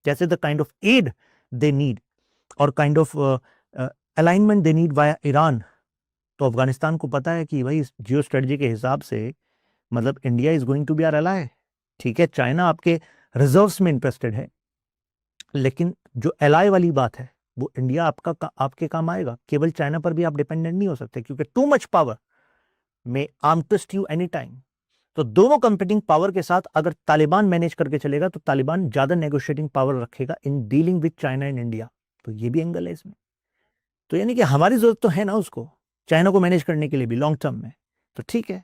जैसे the kind of aid they need और kind of alignment they need via Iran. तो अफगानिस्तान को पता है कि भाई जियो स्ट्रेटजी के हिसाब से, मतलब India is going to be our ally. ठीक है, चाइना आपके रिजर्व्स में इंटरेस्टेड है, लेकिन जो एलाय वाली बात है वो इंडिया आपके काम आएगा। केवल चाइना पर भी आप डिपेंडेंट नहीं हो सकते, क्योंकि टू मच पावर में arm twist you any time. तो दोनों कंपीटिंग पावर के साथ अगर तालिबान मैनेज करके चलेगा, तो तालिबान ज्यादा नेगोशिएटिंग पावर रखेगा in dealing with China and India. तो ये भी एंगल है इसमें। तो यानी कि हमारी जरूरत तो है ना उसको, चाइना को मैनेज करने के लिए भी लॉन्ग टर्म में, तो ठीक है